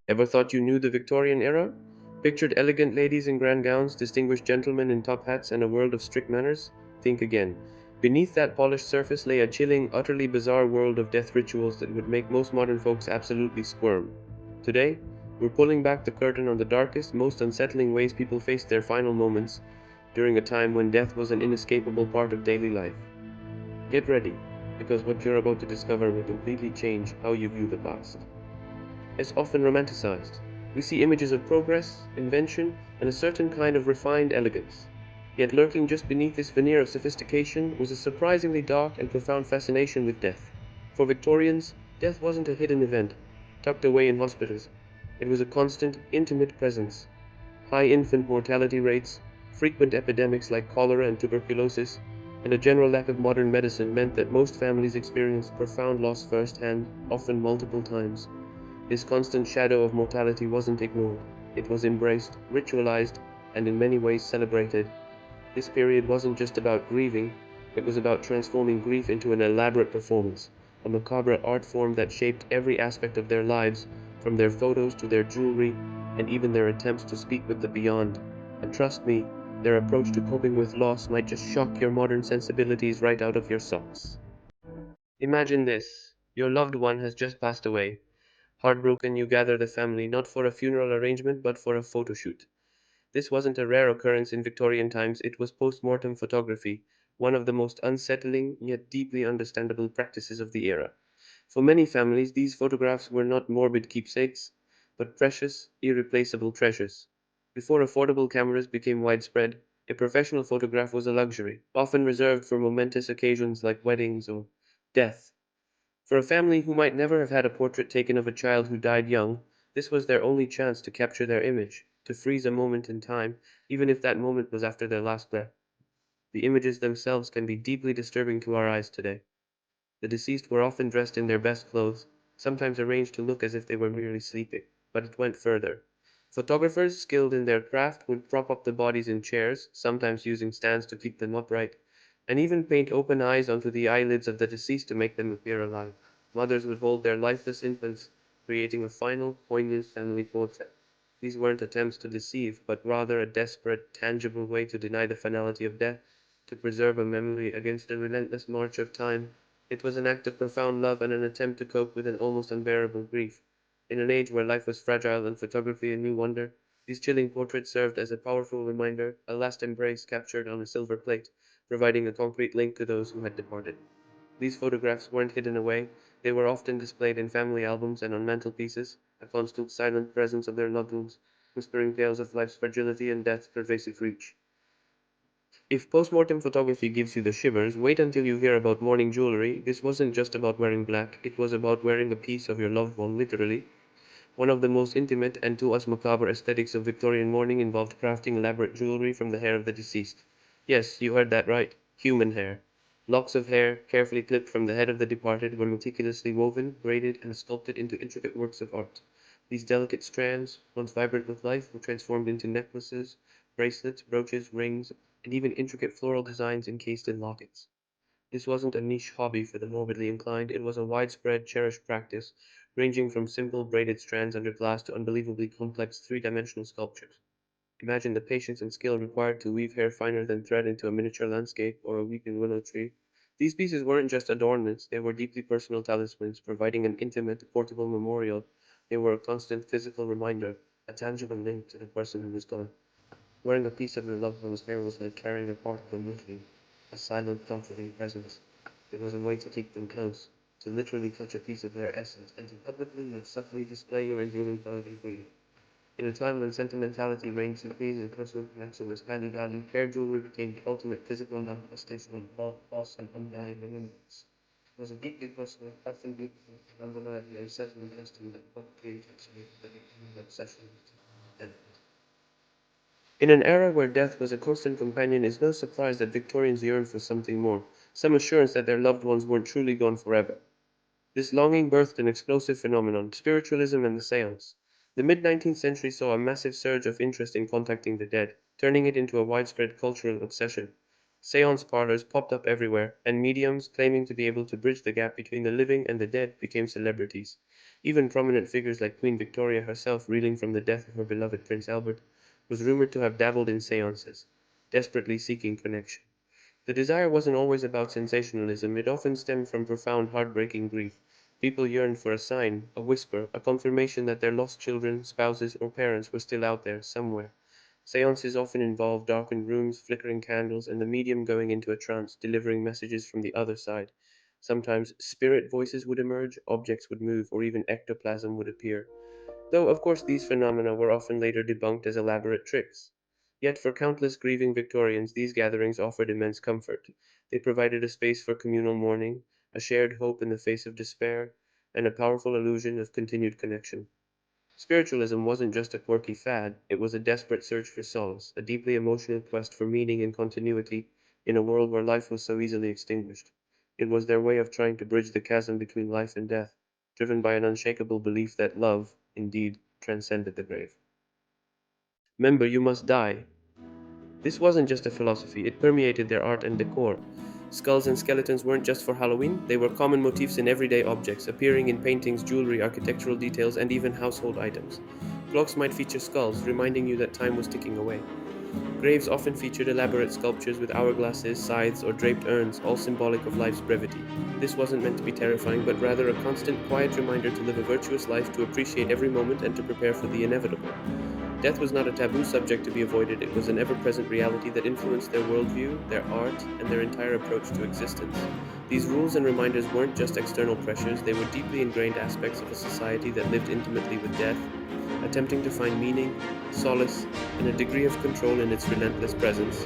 Ever thought you knew the Victorian era? Pictured elegant ladies in grand gowns, distinguished gentlemen in top hats, and a world of strict manners? Think again. Beneath that polished surface lay a chilling, utterly bizarre world of death rituals that would make most modern folks absolutely squirm. Today, we're pulling back the curtain on the darkest, most unsettling ways people faced their final moments during a time when death was an inescapable part of daily life. Get ready, because what you're about to discover will completely change how you view the past. Is often romanticized. We see images of progress, invention, and a certain kind of refined elegance. Yet lurking just beneath this veneer of sophistication was a surprisingly dark and profound fascination with death. For Victorians, death wasn't a hidden event, tucked away in hospitals. It was a constant, intimate presence. High infant mortality rates, frequent epidemics like cholera and tuberculosis, and a general lack of modern medicine meant that most families experienced profound loss firsthand, often multiple times. This constant shadow of mortality wasn't ignored. It was embraced, ritualized, and in many ways celebrated. This period wasn't just about grieving, it was about transforming grief into an elaborate performance, a macabre art form that shaped every aspect of their lives, from their photos to their jewelry, and even their attempts to speak with the beyond. And trust me, their approach to coping with loss might just shock your modern sensibilities right out of your socks. Imagine this: your loved one has just passed away. Heartbroken, you gather the family not for a funeral arrangement but for a photo shoot. This wasn't a rare occurrence in Victorian times, it was post-mortem photography, one of the most unsettling yet deeply understandable practices of the era. For many families, these photographs were not morbid keepsakes, but precious, irreplaceable treasures. Before affordable cameras became widespread, a professional photograph was a luxury, often reserved for momentous occasions like weddings or death. For a family who might never have had a portrait taken of a child who died young, this was their only chance to capture their image, to freeze a moment in time, even if that moment was after their last breath. The images themselves can be deeply disturbing to our eyes today. The deceased were often dressed in their best clothes, sometimes arranged to look as if they were merely sleeping, but it went further. Photographers skilled in their craft would prop up the bodies in chairs, sometimes using stands to keep them upright, and even paint open eyes onto the eyelids of the deceased to make them appear alive. Mothers would hold their lifeless infants, creating a final, poignant family portrait. These weren't attempts to deceive, but rather a desperate, tangible way to deny the finality of death, to preserve a memory against the relentless march of time. It was an act of profound love and an attempt to cope with an almost unbearable grief. In an age where life was fragile and photography a new wonder, these chilling portraits served as a powerful reminder, a last embrace captured on a silver plate, providing a concrete link to those who had departed. These photographs weren't hidden away, they were often displayed in family albums and on mantelpieces, a constant silent presence of their loved ones, whispering tales of life's fragility and death's pervasive reach. If postmortem photography gives you the shivers, wait until you hear about mourning jewelry. This wasn't just about wearing black, it was about wearing a piece of your loved one, literally. One of the most intimate and to us macabre aesthetics of Victorian mourning involved crafting elaborate jewelry from the hair of the deceased. Yes, you heard that right. Human hair. Locks of hair, carefully clipped from the head of the departed, were meticulously woven, braided, and sculpted into intricate works of art. These delicate strands, once vibrant with life, were transformed into necklaces, bracelets, brooches, rings, and even intricate floral designs encased in lockets. This wasn't a niche hobby for the morbidly inclined, it was a widespread, cherished practice, ranging from simple braided strands under glass to unbelievably complex three-dimensional sculptures. Imagine the patience and skill required to weave hair finer than thread into a miniature landscape or a weeping willow tree. These pieces weren't just adornments, they were deeply personal talismans, providing an intimate, portable memorial. They were a constant physical reminder, a tangible link to the person who was gone. Wearing a piece of your loved one's hair was like carrying a part of them with you, a silent, comforting presence. It was a way to keep them close, to literally touch a piece of their essence, and to publicly and subtly display your enduring loyalty for you. In a time when sentimentality reigned supreme and personal connection was highly valued, hair jewelry became the ultimate physical manifestation of love, loss, and undying remembrance. It was a deeply personal, often beautiful, and undeniably unsettling testament that both creators made the obsession with death. In an era where death was a constant companion, it's no surprise that Victorians yearned for something more, some assurance that their loved ones weren't truly gone forever. This longing birthed an explosive phenomenon, spiritualism and the seance. The mid-19th century saw a massive surge of interest in contacting the dead, turning it into a widespread cultural obsession. Seance parlors popped up everywhere, and mediums claiming to be able to bridge the gap between the living and the dead became celebrities. Even prominent figures like Queen Victoria herself, reeling from the death of her beloved Prince Albert, was rumored to have dabbled in seances, desperately seeking connection. The desire wasn't always about sensationalism, it often stemmed from profound, heartbreaking grief. People yearned for a sign, a whisper, a confirmation that their lost children, spouses, or parents were still out there, somewhere. Seances often involved darkened rooms, flickering candles, and the medium going into a trance, delivering messages from the other side. Sometimes spirit voices would emerge, objects would move, or even ectoplasm would appear. Though, of course, these phenomena were often later debunked as elaborate tricks. Yet for countless grieving Victorians, these gatherings offered immense comfort. They provided a space for communal mourning, a shared hope in the face of despair, and a powerful illusion of continued connection. Spiritualism wasn't just a quirky fad, it was a desperate search for solace, a deeply emotional quest for meaning and continuity in a world where life was so easily extinguished. It was their way of trying to bridge the chasm between life and death, driven by an unshakable belief that love, indeed, transcended the grave. Remember, you must die. This wasn't just a philosophy, it permeated their art and decor. Skulls and skeletons weren't just for Halloween, they were common motifs in everyday objects, appearing in paintings, jewelry, architectural details, and even household items. Clocks might feature skulls, reminding you that time was ticking away. Graves often featured elaborate sculptures with hourglasses, scythes, or draped urns, all symbolic of life's brevity. This wasn't meant to be terrifying, but rather a constant, quiet reminder to live a virtuous life, to appreciate every moment, and to prepare for the inevitable. Death was not a taboo subject to be avoided, it was an ever present reality that influenced their worldview, their art, and their entire approach to existence. These rules and reminders weren't just external pressures, they were deeply ingrained aspects of a society that lived intimately with death, attempting to find meaning, solace, and a degree of control in its relentless presence.